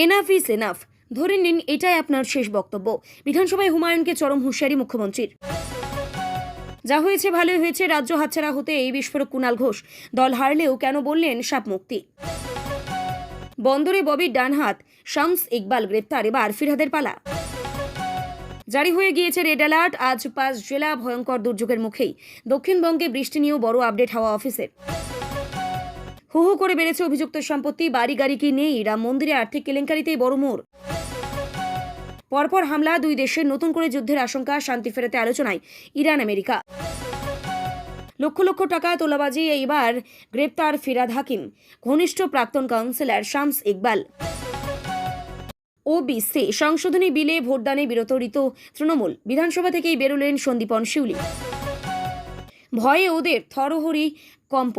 Enough is enough, ধরে নিন এটাই আপনার শেষ বক্তব্য। বিধানসভায় হুমায়ুনকে চরম হুঁশিয়ারি মুখ্যমন্ত্রীর। যা হয়েছে ভালোই হয়েছে, রাজ্য হাতছাড়া হতে এই বিস্ফোরক কুণাল ঘোষ। দল হারলেও কেন বললেন সাপ মুক্তি। বন্দরে ববির ডান হাত শামস ইকবাল গ্রেপ্তার, এবার ফিরহাদের পালা। জারি হয়ে গিয়েছে রেড অ্যালার্ট, আজ 5 জেলা ভয়ঙ্কর দুর্যোগের মুখেই। দক্ষিণবঙ্গে বৃষ্টি নিয়েও বড় আপডেট হাওয়া অফিসের। হু হু করে বেড়েছে অভিযুক্ত সম্পত্তি, বাড়ি গাড়ি কি নেই, রাম মন্দিরে আর্থিক কেলেঙ্কারিতেই বড় মোড়। পরপর হামলা, দুই দেশের নতুন করে যুদ্ধের আশঙ্কা, শান্তি ফেরাতে আলোচনায় ইরান আমেরিকা। লক্ষ লক্ষ টাকা তোলাবাজি, এইবার গ্রেপ্তার ফিরহাদ হাকিম, ঘনিষ্ঠ প্রাক্তন কাউন্সিলর শামস ইকবাল। ওবিসি সংশোধনী বিলে ভোটদানে বিরত ঋত তৃণমূল, বিধানসভা থেকেই বেরোলেন সন্দীপন শিউলি। ভয়ে ওদের থরহরি কম্প,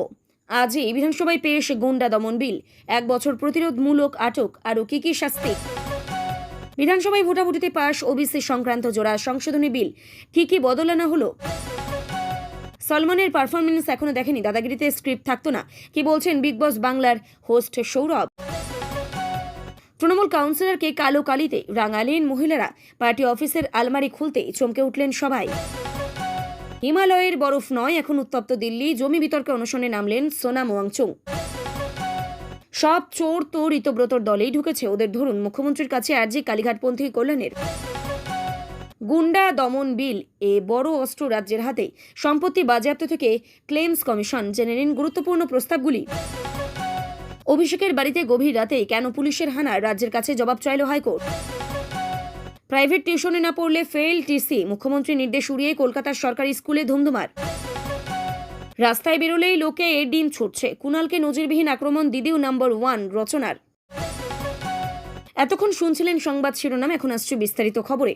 আজই বিধানসভায় পেশ গুন্ডা দমন বিল, 1 বছর প্রতিরোধমূলক আটক, আরও কি শাস্তি। বিধানসভায় ভোটাভুটিতে পাশ ওবিসি সংক্রান্ত জোড়া সংশোধনী বিল, কি বদল আনা হলো। সলমনের পারফরমেন্স এখনো দেখেনি, দাদাগিরিতে স্ক্রিপ্ট থাকতো না, কি বলছেন বিগ বস বাংলার হোস্ট সৌরভ। তৃণমূল কাউন্সিলরকে কালো কালিতে রাঙালেন মহিলারা, পার্টি অফিসের আলমারি খুলতে চমকে উঠলেন সবাই। হিমালয়ের বরফ নয় এখন উত্তপ্ত দিল্লি, জমি বিতর্কে অনশনে নামলেন সোনাম ওয়াংচুং। সব চোর তো ঋতব্রতর দলেই ঢুকেছে, ওদের ধরুন, মুখ্যমন্ত্রীর কাছে আর্জি কালীঘাটপন্থী কল্যাণের। গুন্ডা দমন বিল, এ বড় অস্ত্র রাজ্যের হাতে, সম্পত্তি বাজেয়াপ্ত থেকে ক্লেমস কমিশন, জেনে নিন গুরুত্বপূর্ণ প্রস্তাবগুলি। অভিষেকের বাড়িতে গভীর রাতে কেন পুলিশের হানা, রাজ্যের কাছে জবাব চাইল হাইকোর্ট। প্রাইভেট টিউশনে না পড়লে ফেল টিসি, মুখ্যমন্ত্রীর নির্দেশ উড়িয়ে কলকাতার সরকারি স্কুলে ধুমধুমার। রাস্তায় বেরোলেই লোকে ডিম ছুটছে, কুণালকে নজিরবিহীন আক্রমণ দিদিও নাম্বার 1 রচনার। এতক্ষণ শুনছিলেন সংবাদ শিরোনাম, এখন আসছে বিস্তারিত খবরে।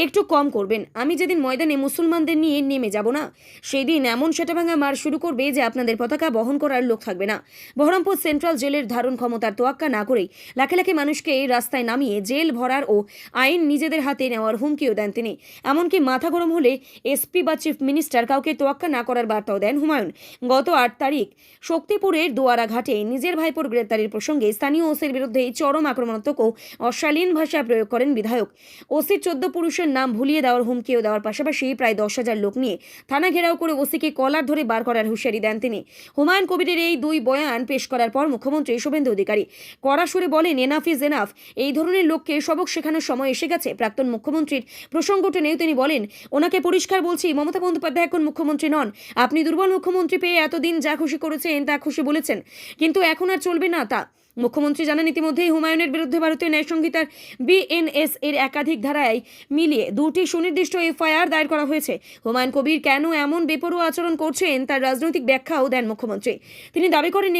একটু কম করবেন, আমি যেদিন ময়দানে মুসলমানদের নিয়ে নেমে যাব না, সেই দিন এমন সেটাভাঙা মার শুরু করবে যে আপনাদের পতাকা বহন করার লোক থাকবে না। বহরমপুর সেন্ট্রাল জেলের ধারণ ক্ষমতার তোয়াক্কা না করেই লাখে লাখে মানুষকে রাস্তায় নামিয়ে জেল ভরার ও আইন নিজেদের হাতে নেওয়ার হুমকিও দেন তিনি। এমনকি মাথা গরম হলে এসপি বা চিফ মিনিস্টার কাউকে তোয়াক্কা না করার বার্তাও দেন হুমায়ুন। গত 8 তারিখ শক্তিপুরের দোয়ারা ঘাটে নিজের ভাইপোর গ্রেপ্তারির প্রসঙ্গে স্থানীয় ওসির বিরুদ্ধে চরম আক্রমণাত্মক ও অশালীন ভাষা প্রয়োগ করেন বিধায়ক। ওসির 14 পুরুষের নাম ভুলিয়ে দেওয়ার হুমকিও দেওয়ার পাশাপাশি প্রায় 10,000 লোক নিয়ে থানা ঘেরাও করে ওসিকে কলার ধরে বার করার হুঁশিয়ারি দেন তিনি। হুমায়ুন কবিরের এই 2 বয়ান পেশ করার পর মুখ্যমন্ত্রী শুভেন্দু অধিকারী কড়া সুরে বলেন, এনাফ ইজ এনাফ, এই ধরনের লোককে সবক শেখানোর সময় এসে গেছে। প্রাক্তন মুখ্যমন্ত্রীর প্রসঙ্গ টেনেও তিনি বলেন, ওনাকে পরিষ্কার বলছি, মমতা বন্দ্যোপাধ্যায় এখন মুখ্যমন্ত্রী নন। আপনি দুর্বল মুখ্যমন্ত্রী পেয়ে এতদিন যা খুশি করেছেন তা খুশি বলেছেন, কিন্তু এখন আর চলবে না তা। মুখ্যমন্ত্রী জানান, ইতিমধ্যেই হুমায়ুনের বিরুদ্ধে ভারতীয় ন্যায় সংহিতার বিএনএস এর একাধিক ধারায় মিলিয়ে 2টি সুনির্দিষ্ট এফআইআর দায়ের করা হয়েছে। হুমায়ুন কবির কেন এমন বেপরোয়া আচরণ করছেন তার রাজনৈতিক ব্যাখ্যাও দেন মুখ্যমন্ত্রী। তিনি দাবি করেন,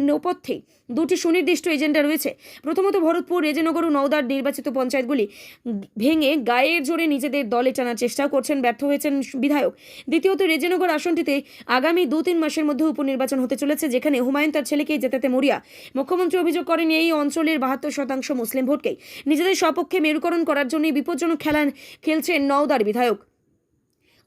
নেপথ্যে 2টি সুনির্দিষ্ট এজেন্ডা রয়েছে। প্রথমত, ভরতপুর, রেজিনগর ও নওদার নির্বাচিত পঞ্চায়েতগুলি ভেঙে গায়ের জোরে নিজেদের দলে টানার চেষ্টাও করছেন, ব্যর্থ হয়েছেন বিধায়ক। দ্বিতীয়ত, রেজিনগর আসনটিতে আগামী 2-3 মাসের মধ্যে উপনির্বাচন হতে চলেছে, যেখানে হুমায়ুন তার ছেলেকেই জেতাতে মরিয়া। মুখ্যমন্ত্রী অভিযোগ করেন, এই অঞ্চলের 72% মুসলিম ভোটকেই নিজেদের সপক্ষে মেরুকরণ করার জন্য বিপজ্জনক খেলছেন নওদার বিধায়ক।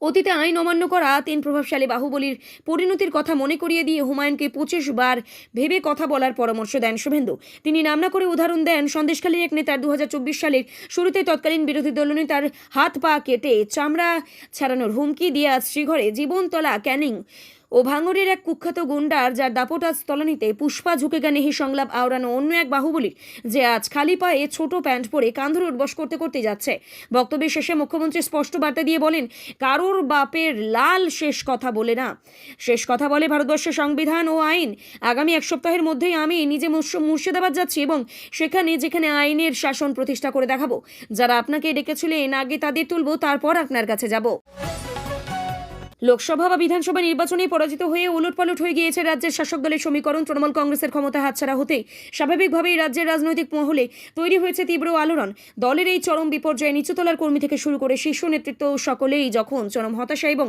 অতীতে আইন অমান্য করা 3 প্রভাবশালী বাহুবলীর পরিণতির কথা মনে করিয়ে দিয়ে হুমায়ুনকে 25 বার ভেবে কথা বলার পরামর্শ দেন শুভেন্দু। তিনি নাম না করে উদাহরণ দেন সন্দেশখালীর এক নেতার। 2024 সালের শুরুতে তৎকালীন বিরোধী দলনেতার হাত পা কেটে চামড়া ছাড়ানোর হুমকি দিয়ে আজ শ্রীঘরে জীবনতলা ক্যানিং ও ভাঙড়ের এক কুখ্যাত গুন্ডার, যার দাপট আজ তলানিতে পুষ্পা ঝুঁকে নেহি সংলাপ আওড়ানো অন্য এক বাহুবলীর, যে আজ খালি পায়ে ছোট প্যান্ট পরে কাঁধরে উঠবস করতে যাচ্ছে। বক্তব্যের শেষে মুখ্যমন্ত্রী স্পষ্ট বার্তা দিয়ে বলেন, কারোর বাপের লাল শেষ কথা বলে না, শেষ কথা বলে ভারতবর্ষের সংবিধান ও আইন। আগামী 1 সপ্তাহের মধ্যেই আমি নিজে মুর্শিদাবাদ যাচ্ছি এবং যেখানে আইনের শাসন প্রতিষ্ঠা করে দেখাবো। যারা আপনাকে ডেকেছিলেন আগে তাদের তুলবো, তারপর আপনার কাছে যাব। লোকসভা বা বিধানসভা নির্বাচনে পরাজিত হয়ে উলটপালট হয়ে গিয়েছে রাজ্যের শাসক দলের সমীকরণ। তৃণমূল কংগ্রেসের ক্ষমতা হাতছাড়া হতেই স্বাভাবিকভাবেই রাজ্যের রাজনৈতিক মহলে তৈরি হয়েছে তীব্র আলোড়ন। দলের এই চরম বিপর্যয়ে নিচুতলার কর্মী থেকে শুরু করে শীর্ষ নেতৃত্ব সকলেই যখন চরম হতাশা এবং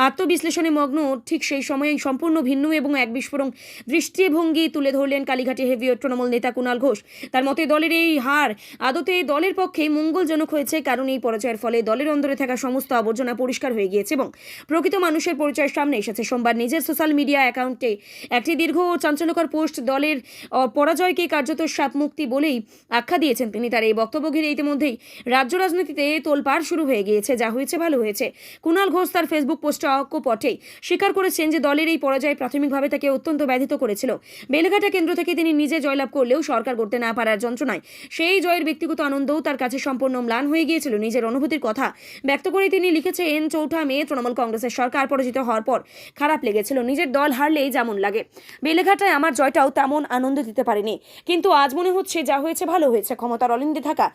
আত্মবিশ্লেষণে মগ্ন, ঠিক সেই সময়ে সম্পূর্ণ ভিন্ন এবং এক বিস্ফোরক দৃষ্টিভঙ্গি তুলে ধরলেন কালীঘাটে হেভিওয়েট তৃণমূল নেতা কুণাল ঘোষ। তার মতে, দলের এই হার আদতে দলের পক্ষে মঙ্গলজনক হয়েছে, কারণ এই পরাজয়ের ফলে দলের অন্দরে থাকা সমস্ত আবর্জনা পরিষ্কার হয়ে গিয়েছে এবং প্রকৃত মানুষের পরিচয় সামনে এসেছে। সোমবার নিজের সোশ্যাল মিডিয়া অ্যাকাউন্টে একটি দীর্ঘ ও চাঞ্চল্যকর পোস্ট দলের পরাজয়কে কার্যত সাপ মুক্তি বলেই আখ্যা দিয়েছেন তিনি। তার এই বক্তব্য ঘিরে ইতিমধ্যেই রাজ্য রাজনীতিতে তোলপাড় শুরু হয়ে গিয়েছে। যা হয়েছে ভালো হয়েছে। কুণাল ঘোষ তার ফেসবুক পোস্টে অকপটে স্বীকার করেছেন যে দলের এই পরাজয় প্রাথমিকভাবে তাকে অত্যন্ত ব্যথিত করেছিল। বেলেঘাটা কেন্দ্র থেকে তিনি নিজে জয়লাভ করলেও সরকার করতে না পারার যন্ত্রণায় সেই জয়ের ব্যক্তিগত আনন্দও তার কাছে সম্পূর্ণ ম্লান হয়ে গিয়েছিল। নিজের অনুভূতির কথা ব্যক্ত করে তিনি লিখেছেন, 4 মে তৃণমূল কংগ্রেসের সরকার পরাজিত হওয়ার পর খারাপ লেগেছিল। নিজের দল হারলেই যেমন লাগে, বেলেঘাটায় আমার জয়টাও তেমন আনন্দ দিতে পারেনি। কিন্তু আজ মনে হচ্ছে যা হয়েছে ভালো হয়েছে। ক্ষমতার অলিন্দে থাকা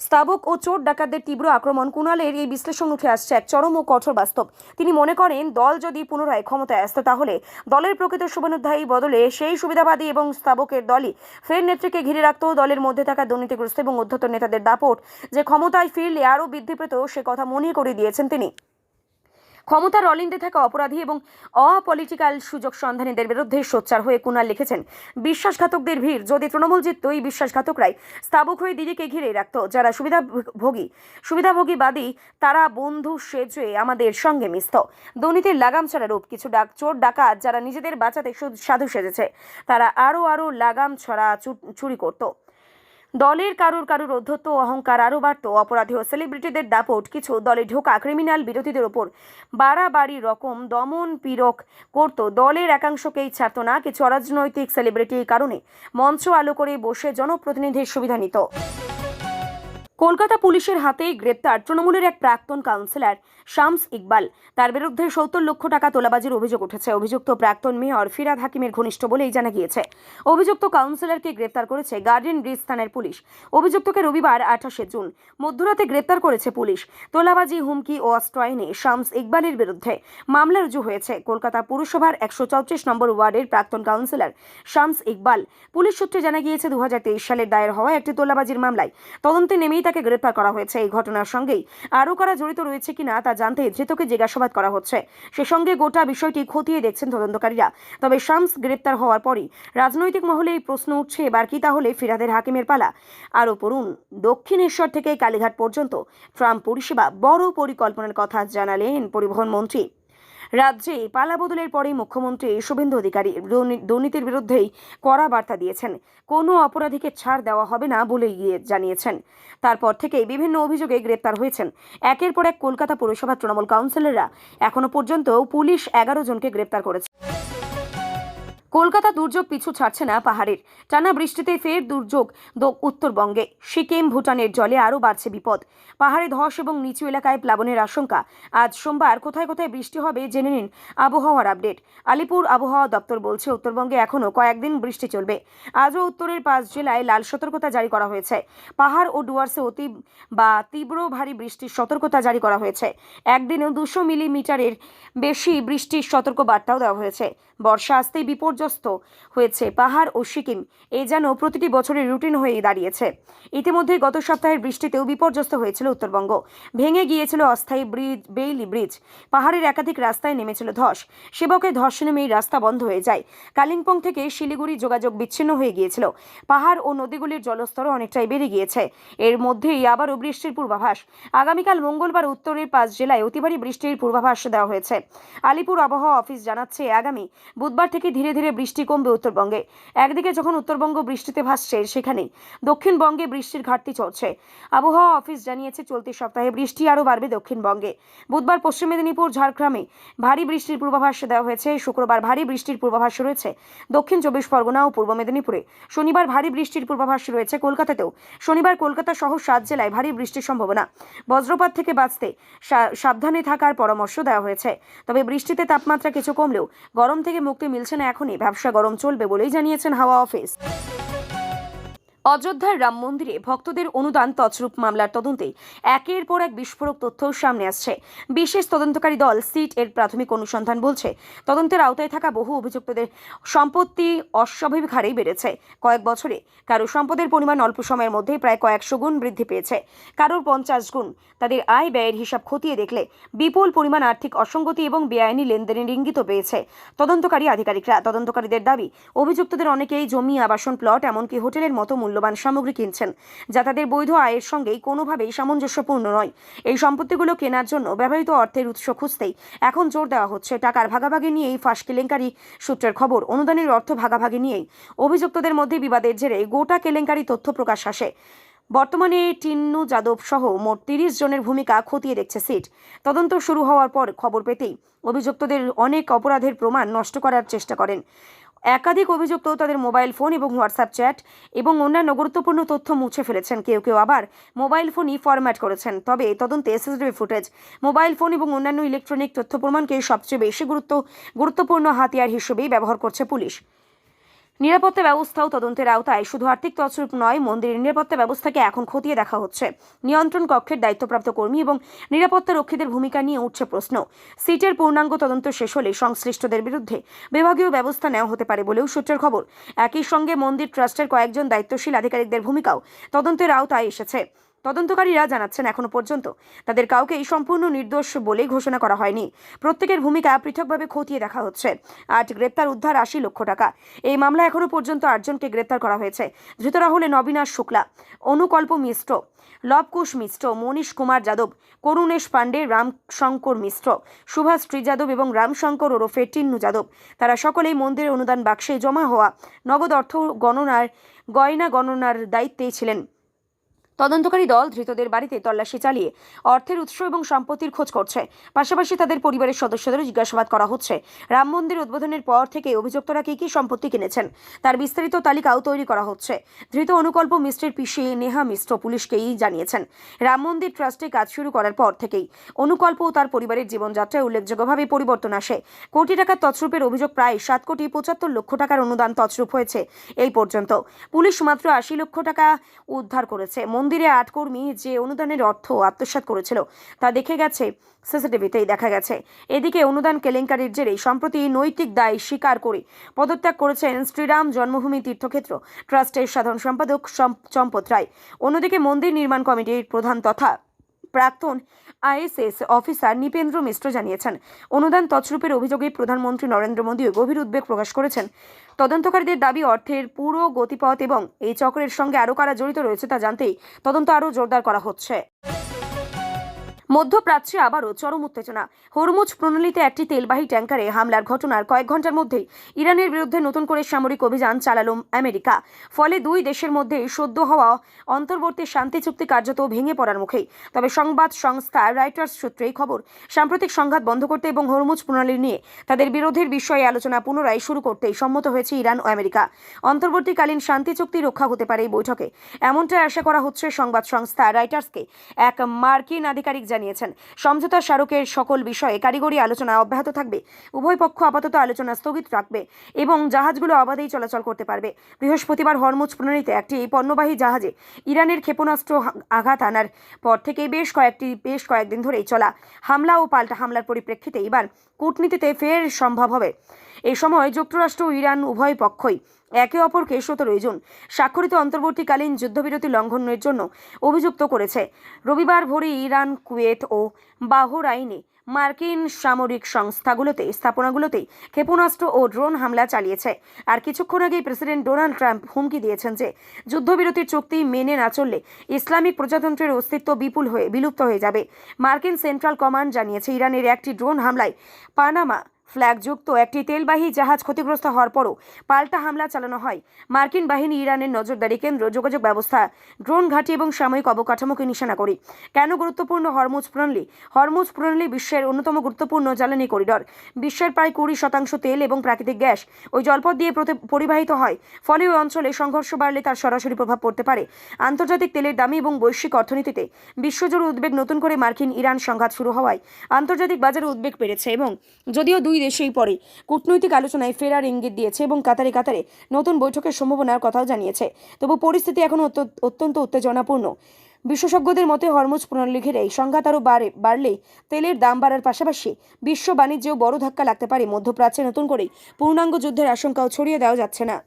স্তাবক ও চোর ডাকাতদের তীব্র আক্রমণ। কুণালের এই বিশ্লেষণ উঠে আসছে এক চরম ও কঠোর বাস্তব। তিনি মনে করেন দল যদি পুনরায় ক্ষমতায় আসত তাহলে দলের প্রকৃত শুভানুধ্যায়ী বদলে সেই সুবিধাবাদী এবং স্তাবকের দলই ফের নেত্রীকে ঘিরে রাখত। দলের মধ্যে থাকা দুর্নীতিগ্রস্ত এবং উদ্ধত নেতাদের দাপট যে ক্ষমতায় ফিরলে আরও বৃদ্ধি পেত সে কথা মনে করে দিয়েছেন তিনি। ক্ষমতার অলিন্দে থাকা অপরাধী এবং অপলিটিক্যাল সুযোগ সন্ধানীদের বিরুদ্ধে সোচ্চার হয়ে কুণাল লিখেছেন, বিশ্বাসঘাতকদের ভিড় যদি তৃণমূল জিতত, এই বিশ্বাসঘাতকরাই স্তাবক হয়ে দিদিকে ঘিরে রাখত। যারা সুবিধাভোগীবাদী তারা বন্ধু সেজে আমাদের সঙ্গে মিশত। দুর্নীতির লাগাম ছাড়া রূপ কিছু চোর ডাকাত যারা নিজেদের বাঁচাতে সাধু সেজেছে, তারা আরও লাগাম ছড়া চুরি করত। দলের কারুর অধ্যত্ব অহংকার আরও বাড়ত। অপরাধী ও সেলিব্রিটিদের দাপট কিছু দলে ঢোকা ক্রিমিনাল বিরোধীদের ওপর বাড়াবাড়ি রকম দমন পীড়ক করত। দলের একাংশকেই ছাড়ত না। কিছু অরাজনৈতিক সেলিব্রিটি এই কারণে মঞ্চ আলো করে বসে জনপ্রতিনিধির সুবিধা নিত। কলকাতা পুলিশের হাতে গ্রেপ্তার তৃণমূলের এক প্রাক্তন কাউন্সিলর শামস ইকবাল। তার বিরুদ্ধে 70 লক্ষ টাকা তোলাবাজির অভিযোগ উঠেছে। অভিযুক্ত প্রাক্তন মেয়র ফিরাদ হাকিমের ঘনিষ্ঠ বলেই জানা গিয়েছে। অভিযুক্ত কাউন্সিলরকে গ্রেপ্তার করেছে গার্ডেন ব্রিজ থানার পুলিশ। অভিযুক্তকে রবিবার 28 জুন মধ্যরাতে গ্রেপ্তার করেছে পুলিশ। তোলাবাজি, হুমকি ও অস্ত্র আইনে শামস ইকবালের বিরুদ্ধে মামলা রুজু হয়েছে। কলকাতা পুরসভার 134 নম্বর ওয়ার্ডের প্রাক্তন কাউন্সিলর শামস ইকবাল। পুলিশ সূত্রে জানা গিয়েছে 2023 সালের দায়ের হওয়া একটি তোলাবাজির মামলায় তদন্তে নেমেই তাকে গ্রেপ্তার করা হয়েছে। এই ঘটনার সঙ্গেই আরও কারা জড়িত রয়েছে কিনা তা জানতে ধৃতকে জিজ্ঞাসাবাদ করা হচ্ছে। সে সঙ্গে গোটা বিষয়টি খতিয়ে দেখছেন তদন্তকারীরা। তবে শামস গ্রেপ্তার হওয়ার পরই রাজনৈতিক মহলে এই প্রশ্ন উঠছে, এবার কি তাহলে ফিরাদের হাকিমের পালা? আরও পড়ুন, দক্ষিণেশ্বর থেকে কালীঘাট পর্যন্ত ট্রাম পরিষেবা বড় পরিকল্পনার কথা জানালেন পরিবহন মন্ত্রী। রাজ্যে পালাবদলের পরেই মুখ্যমন্ত্রী শুভেন্দু অধিকারী দুর্নীতির বিরুদ্ধেই কড়া বার্তা দিয়েছেন। কোনো অপরাধীকে ছাড় দেওয়া হবে না বলেই জানিয়েছেন। তারপর থেকেই বিভিন্ন অভিযোগে গ্রেপ্তার হয়েছেন একের পর এক কলকাতা পুরসভার তৃণমূল কাউন্সিলররা। এখনো পর্যন্ত পুলিশ 11 জনকে গ্রেপ্তার করেছে। কলকাতা দুর্যোগ পিছু ছাড়ছে না পাহাড়ের। টানা বৃষ্টিতে ফের দুর্যোগ উত্তরবঙ্গে। সিকিম, ভুটানের জলে আরও বাড়ছে বিপদ। পাহাড়ে ধস এবং নিচু এলাকায় প্লাবনের আশঙ্কা। আজ সোমবার কোথায় কোথায় বৃষ্টি হবে জেনে নিন আবহাওয়ার আপডেট। আলিপুর আবহাওয়া দপ্তর বলছে উত্তরবঙ্গে এখনও কয়েকদিন বৃষ্টি চলবে। আজও উত্তরের 5 জেলায় লাল সতর্কতা জারি করা হয়েছে। পাহাড় ও ডুয়ার্সে অতি বা তীব্র ভারী বৃষ্টির সতর্কতা জারি করা হয়েছে। একদিনেও 200 মিলিমিটারের বেশি বৃষ্টির সতর্ক বার্তাও দেওয়া হয়েছে। বর্ষা আসতেই বিপর্যস্ত হয়েছে পাহাড় ও সিকিম। এ যেন প্রতিটি বছরের রুটিন হয়েই দাঁড়িয়েছে। ইতিমধ্যে গত সপ্তাহের বৃষ্টিতেও বিপর্যস্ত হয়েছিল উত্তরবঙ্গ। ভেঙে গিয়েছিল অস্থায়ী বেইলি ব্রিজ। পাহাড়ের একাধিক রাস্তায় নেমেছিল ধস। সেবকে ধস নেমেই রাস্তা বন্ধ হয়ে যায়। কালিম্পং থেকে শিলিগুড়ি যোগাযোগ বিচ্ছিন্ন হয়ে গিয়েছিল। পাহাড় ও নদীগুলির জলস্তরও অনেকটাই বেড়ে গিয়েছে। এর মধ্যেই আবারও বৃষ্টির পূর্বাভাস। আগামীকাল মঙ্গলবার উত্তরের 5 জেলায় অতিভারী বৃষ্টির পূর্বাভাস দেওয়া হয়েছে। আলিপুর আবহাওয়া অফিস জানাচ্ছে আগামী বুধবার থেকে ধীরে ধীরে বৃষ্টি কমবে উত্তরবঙ্গে। একদিকে যখন উত্তরবঙ্গ বৃষ্টিতে ভাসছে, সেখানেই দক্ষিণবঙ্গে বৃষ্টির ঘাটতি চলছে। আবহাওয়া অফিস জানিয়েছে চলতি সপ্তাহে বৃষ্টি আরও বাড়বে দক্ষিণবঙ্গে। বুধবার পশ্চিম মেদিনীপুর, ঝাড়গ্রামে ভারী বৃষ্টির পূর্বাভাস দেওয়া হয়েছে। শুক্রবার ভারী বৃষ্টির পূর্বাভাস রয়েছে দক্ষিণ 24 পরগনা ও পূর্ব মেদিনীপুরে। শনিবার ভারী বৃষ্টির পূর্বাভাস রয়েছে কলকাতাতেও। শনিবার কলকাতা সহ 7 জেলায় ভারী বৃষ্টির সম্ভাবনা। বজ্রপাত থেকে বাঁচতে সাবধানে থাকার পরামর্শ দেওয়া হয়েছে। তবে বৃষ্টিতে তাপমাত্রা কিছু কমলেও গরম থেকে মুক্তি মিলছে না এখনই। ব্যবসা গরম চলবে বলেই জানিয়েছেন হাওয়া অফিস। অযোধ্যার রাম মন্দিরে ভক্তদের অনুদান তছরূপ মামলার তদন্তে একের পর এক বিস্ফোরক তথ্য সামনে আসছে। বিশেষ তদন্তকারী দল সিট এর প্রাথমিক অনুসন্ধান বলছে তদন্তের আওতায় থাকা বহু অভিযুক্তদের সম্পত্তি অস্বাভাবিক হারে বেড়েছে। কয়েক বছরে কারো সম্পদের পরিমাণ অল্প সময়ের মধ্যে প্রায় কয়েকশো গুণ বৃদ্ধি পেয়েছে, কারোর 50 গুণ। তাদের আয় ব্যয়ের হিসাব খতিয়ে দেখলে বিপুল পরিমাণ আর্থিক অসঙ্গতি এবং বেআইনি লেনদেনের ইঙ্গিত পেয়েছে তদন্তকারী আধিকারিকরা। তদন্তকারীদের দাবি অভিযুক্তদের অনেকেই জমি, আবাসন, প্লট, এমনকি হোটেলের মতো মূল্য মূল্যবান সামগ্রী কিনছেন, যা তাদের বৈধ আয়ের সঙ্গে কোনোভাবেই সামঞ্জস্যপূর্ণ নয়। এই সম্পত্তিগুলো কেনার জন্য ব্যবহৃত অর্থের উৎস খুঁজতেই এখন জোর দেওয়া হচ্ছে। টাকার ভাগাভাগি নিয়েই ফাঁস কেলেঙ্কারি সূত্রের খবর। অনুদানের অর্থ ভাগাভাগি নিয়েই অভিযুক্তদের মধ্যে বিবাদের জেরে গোটা কেলেঙ্কারি তথ্য প্রকাশ আসে। বর্তমানে টিন্নু যাদব সহ মোট 30 জনের ভূমিকা খতিয়ে দেখছে সিট। তদন্ত শুরু হওয়ার পর খবর পেতেই অভিযুক্তদের অনেক অপরাধের প্রমাণ নষ্ট করার চেষ্টা করেন। একাধিক অভিযুক্ত তাদের মোবাইল ফোন এবং হোয়াটসঅ্যাপ চ্যাট এবং অন্যান্য গুরুত্বপূর্ণ তথ্য মুছে ফেলেছেন। কেউ কেউ আবার মোবাইল ফোনই ফরম্যাট করেছেন। তবে তদন্তে সিসিটিভি ফুটেজ, মোবাইল ফোন এবং অন্যান্য ইলেকট্রনিক তথ্য প্রমাণকে সবচেয়ে বেশি গুরুত্বপূর্ণ হাতিয়ার হিসেবেই ব্যবহার করছে পুলিশ। নিরাপত্তা ব্যবস্থাও তদন্তের আওতায়। শুধু আর্থিক তছরূপ নয়, মন্দিরের নিরাপত্তা ব্যবস্থাকে এখন খতিয়ে দেখা হচ্ছে। নিয়ন্ত্রণ কক্ষের দায়িত্বপ্রাপ্ত কর্মী এবং নিরাপত্তা রক্ষীদের ভূমিকা নিয়ে উঠছে প্রশ্ন। সিটের পূর্ণাঙ্গ তদন্ত শেষ হলে সংশ্লিষ্টদের বিরুদ্ধে বিভাগীয় ব্যবস্থা নেওয়া হতে পারে বলেও সূত্রের খবর। একই সঙ্গে মন্দির ট্রাস্টের কয়েকজন দায়িত্বশীল আধিকারিকদের ভূমিকাও তদন্তের আওতায় এসেছে। তদন্তকারীরা জানাচ্ছেন, এখনো পর্যন্ত তাদের কাউকেই সম্পূর্ণ নির্দোষ বলে ঘোষণা করা হয়নি। প্রত্যেকের ভূমিকা পৃথকভাবে খতিয়ে দেখা হচ্ছে। আজ গ্রেপ্তার, উদ্ধার 80 লক্ষ টাকা। এই মামলা এখনো পর্যন্ত 8 জনকে গ্রেপ্তার করা হয়েছে। ধৃতরা হলেন অবিনাশ শুক্লা, অনুকল্প মিশ্র, লবকুশ মিশ্র, মনীশ কুমার যাদব, করুণেশ পাণ্ডে, রামশঙ্কর মিশ্র, সুভাষ শ্রী যাদব এবং রামশঙ্কর ওরফে টিন্নু যাদব। তারা সকলেই মন্দিরের অনুদান বাক্সে জমা হওয়া নগদ অর্থ গয়না গণনার দায়িত্বে ছিলেন। তদন্তকারী দল ধৃতদের বাড়িতে তল্লাশি চালিয়ে অর্থের উৎস এবং সম্পত্তির খোঁজ করছে। পাশাপাশি তাদের পরিবারের সদস্যদেরও জিজ্ঞাসাবাদ করা হচ্ছে। রাম মন্দির উদ্বোধনের পর থেকে অভিযুক্তরা কি কি সম্পত্তি কিনেছেন তার বিস্তারিত তালিকাও তৈরি করা হচ্ছে। ধৃত অনুকল্প মিশ্রের পিসি নেহা মিশ্র পুলিশকেই জানিয়েছেন, রাম মন্দির ট্রাস্টে কাজ শুরু করার পর থেকেই অনুকল্প ও তার পরিবারের জীবনযাত্রায় উল্লেখযোগ্যভাবে পরিবর্তন আসে। কোটি টাকার তছরূপের অভিযোগ, প্রায় 7,75 লক্ষ টাকার অনুদান তছরূপ হয়েছে এই পর্যন্ত। পুলিশ মাত্র 80 লক্ষ টাকা উদ্ধার করেছে। মন্দিরে 8 কর্মী যে অনুদানের অর্থ আত্মসাৎ করেছিল তা দেখে গেছে, সিসিটিভিতেই দেখা গেছে। এদিকে অনুদান কেলেঙ্কারির জেরে সম্প্রতি নৈতিক দায় স্বীকার করে পদত্যাগ করেছেন শ্রীরাম জন্মভূমি তীর্থক্ষেত্র ট্রাস্টের সাধারণ সম্পাদক চম্পত রায়। অন্যদিকে মন্দির নির্মাণ কমিটির প্রধান তথা প্রাক্তন আইএসএস অফিসার নৃপেন্দ্র মিশ্র জানিয়েছেন, অনুদান তছরূপের অভিযোগে প্রধানমন্ত্রী নরেন্দ্র মোদীও গভীর উদ্বেগ প্রকাশ করেছেন। তদন্তকারীদের দাবি, অর্থের পুরো গতিপথ এবং এই চক্রের সঙ্গে আরও কারা জড়িত রয়েছে তা জানতেই তদন্ত আরও জোরদার করা হচ্ছে। মধ্যপ্রাচ্যে আবারও চরম উত্তেজনা। হরমুজ প্রণালীতে একটি তেলবাহী ট্যাঙ্কারে হামলার ঘটনার কয়েক ঘন্টার মধ্যেই ইরানের বিরুদ্ধে নতুন করে সামরিক অভিযান চালালো আমেরিকা। ফলে দুই দেশের মধ্যে সদ্য হওয়া অন্তর্বর্তী শান্তি চুক্তি কার্যত ভেঙে পড়ার মুখেই। তবে সংবাদ সংস্থা রয়টার্স সূত্রেই খবর, সাম্প্রতিক সংঘাত বন্ধ করতে এবং হরমুজ প্রণালী নিয়ে তাদের বিরোধের বিষয়ে আলোচনা পুনরায় শুরু করতেই সম্মত হয়েছে ইরান ও আমেরিকা। অন্তর্বর্তীকালীন শান্তি চুক্তি রক্ষা হতে পারে এই বৈঠকে, এমনটাই আশা করা হচ্ছে। সংবাদ সংস্থা রয়টার্সকে এক মার্কিন আধিকারিক জানিয়েছেন, সমঝোতা স্মারকের সকল বিষয়ে কারিগরি আলোচনা অব্যাহত থাকবে। উভয় পক্ষ আপাতত আলোচনা স্থগিত রাখবে এবং জাহাজগুলো অবাধেই চলাচল করতে পারবে। বৃহস্পতিবার হরমুজ প্রণালীতে একটি পণ্যবাহী জাহাজে ইরানের ক্ষেপণাস্ত্র আঘাত আনার পর থেকে বেশ কয়েকদিন ধরেই চলা হামলা ও পাল্টা হামলার পরিপ্রেক্ষিতে এবার কূটনীতিতে ফের সম্ভব হবে। এই সময় যুক্তরাষ্ট্র ও ইরান উভয় পক্ষই একে অপরকে 17 জুন স্বাক্ষরিত অন্তর্বর্তীকালীন যুদ্ধবিরতি লঙ্ঘনের জন্য অভিযুক্ত করেছে। রবিবার ভোরে ইরান, কুয়েত ও বাহরাইনে মার্কিন সামরিক স্থাপনাগুলোতে ক্ষেপণাস্ত্র ও ড্রোন হামলা চালিয়েছে। আর কিছুক্ষণ আগেই প্রেসিডেন্ট ডোনাল্ড ট্রাম্প হুমকি দিয়েছেন যে যুদ্ধবিরতির চুক্তি মেনে না চললে ইসলামিক প্রজাতন্ত্রের অস্তিত্ব বিলুপ্ত হয়ে যাবে। মার্কিন সেন্ট্রাল কমান্ড জানিয়েছে, ইরানের একটি ড্রোন হামলায় পানামা ফ্ল্যাগযুক্ত একটি তেলবাহী জাহাজ ক্ষতিগ্রস্ত হওয়ার পরও পাল্টা হামলা চালানো হয়। মার্কিন বাহিনী ইরানের নজরদারি কেন্দ্র, যোগাযোগ ব্যবস্থা, ড্রোন ঘাঁটি এবং সাময়িক অবকাঠামোকে নিশানা করে। কেন গুরুত্বপূর্ণ হরমুজ প্রণালী? হরমুজ প্রণালী বিশ্বের অন্যতম গুরুত্বপূর্ণ জ্বালানি করিডর। বিশ্বের প্রায় 20% তেল এবং প্রাকৃতিক গ্যাস ওই জলপথ দিয়ে পরিবাহিত হয়। ফলে ওই অঞ্চলে সংঘর্ষ বাড়লে তার সরাসরি প্রভাব পড়তে পারে আন্তর্জাতিক তেলের দামে এবং বৈশ্বিক অর্থনীতিতে। বিশ্বজুড়ে উদ্বেগ। নতুন করে মার্কিন ইরান সংঘাত শুরু হওয়ায় আন্তর্জাতিক বাজারে উদ্বেগ বেড়েছে এবং যদিও দুই দেশেই পরে কূটনৈতিক আলোচনায় ফেরার ইঙ্গিত দিয়েছে এবং কাতারে নতুন বৈঠকের সম্ভাবনার কথাও জানিয়েছে, তবু পরিস্থিতি এখন অত্যন্ত উত্তেজনাপূর্ণ। বিশেষজ্ঞদের মতে হরমুজ প্রণালী ঘিরে এই সংঘাত আরও বাড়লেই তেলের দাম বাড়ার পাশাপাশি বিশ্ব বাণিজ্যেও বড় ধাক্কা লাগতে পারে। মধ্যপ্রাচ্যে নতুন করে পূর্ণাঙ্গ যুদ্ধের আশঙ্কাও ছড়িয়ে দেওয়া যাচ্ছে না।